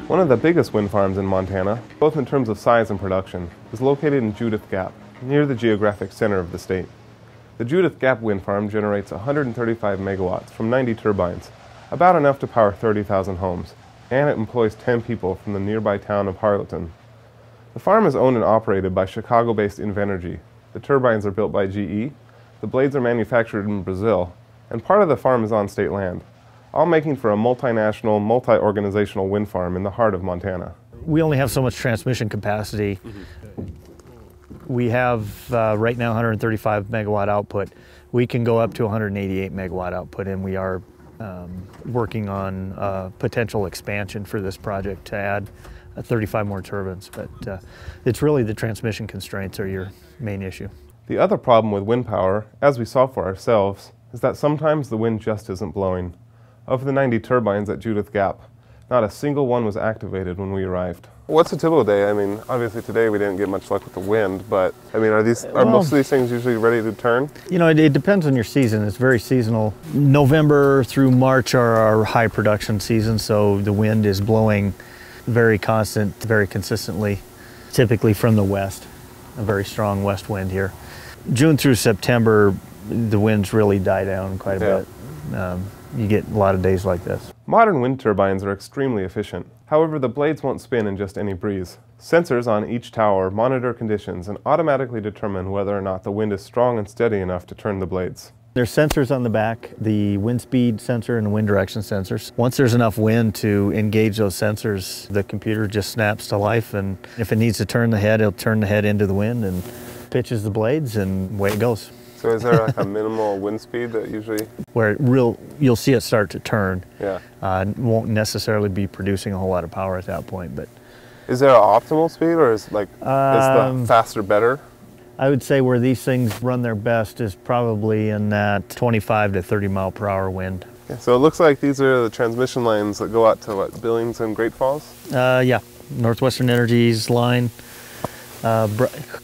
One of the biggest wind farms in Montana, both in terms of size and production, is located in Judith Gap, near the geographic center of the state. The Judith Gap wind farm generates 135 megawatts from 90 turbines, about enough to power 30,000 homes, and it employs 10 people from the nearby town of Harlowton. The farm is owned and operated by Chicago-based Invenergy. The turbines are built by GE, the blades are manufactured in Brazil, and part of the farm is on state land, all making for a multinational, multi-organizational wind farm in the heart of Montana. We only have so much transmission capacity. We have right now 135 megawatt output. We can go up to 188 megawatt output, and we are working on potential expansion for this project to add 35 more turbines, but it's really the transmission constraints are your main issue. The other problem with wind power, as we saw for ourselves, is that sometimes the wind just isn't blowing. Of the 90 turbines at Judith Gap, not a single one was activated when we arrived. What's a typical day? I mean, obviously today we didn't get much luck with the wind, but I mean, are most of these things usually ready to turn? You know, it depends on your season. It's very seasonal. November through March are our high production season, so the wind is blowing very constant, very consistently, typically from the west, a very strong west wind here. June through September, the winds really die down quite a bit. You get a lot of days like this. Modern wind turbines are extremely efficient. However, the blades won't spin in just any breeze. Sensors on each tower monitor conditions and automatically determine whether or not the wind is strong and steady enough to turn the blades. There's sensors on the back, the wind speed sensor and the wind direction sensors. Once there's enough wind to engage those sensors, the computer just snaps to life, and if it needs to turn the head, it'll turn the head into the wind and pitches the blades, and away it goes. So is there like a minimal wind speed that usually? Where you'll see it start to turn. Yeah. Won't necessarily be producing a whole lot of power at that point, but. Is there an optimal speed, or is the faster better? I would say where these things run their best is probably in that 25 to 30 mile per hour wind. Yeah, so it looks like these are the transmission lines that go out to what, Billings and Great Falls? Yeah, Northwestern Energy's line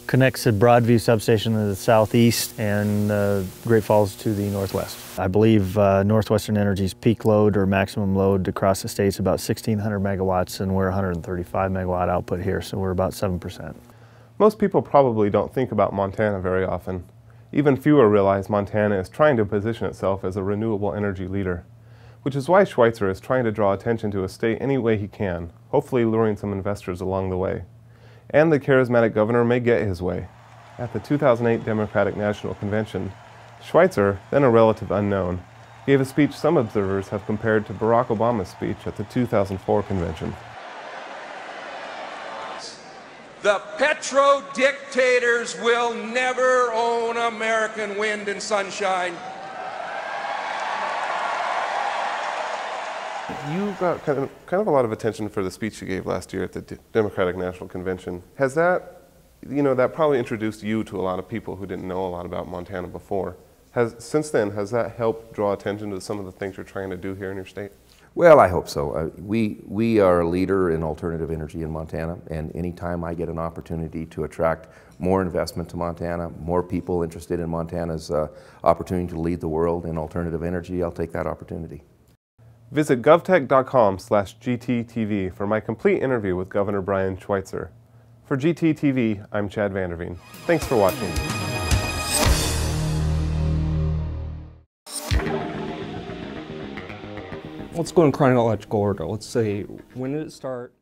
connects the Broadview substation to the southeast and Great Falls to the northwest. I believe Northwestern Energy's peak load or maximum load across the state is about 1,600 megawatts, and we're 135 megawatt output here, so we're about 7%. Most people probably don't think about Montana very often. Even fewer realize Montana is trying to position itself as a renewable energy leader, which is why Schweitzer is trying to draw attention to a state any way he can, hopefully luring some investors along the way. And the charismatic governor may get his way. At the 2008 Democratic National Convention, Schweitzer, then a relative unknown, gave a speech some observers have compared to Barack Obama's speech at the 2004 convention. The petro-dictators will never own American wind and sunshine. You got kind of a lot of attention for the speech you gave last year at the Democratic National Convention. Has that, that probably introduced you to a lot of people who didn't know a lot about Montana before. Since then, has that helped draw attention to some of the things you're trying to do here in your state? Well, I hope so. We are a leader in alternative energy in Montana, and anytime I get an opportunity to attract more investment to Montana, more people interested in Montana's opportunity to lead the world in alternative energy, I'll take that opportunity. Visit govtech.com/GTTV for my complete interview with Governor Brian Schweitzer. For GTTV, I'm Chad Vander Veen. Thanks for watching. Let's go in chronological order. Let's say, when did it start?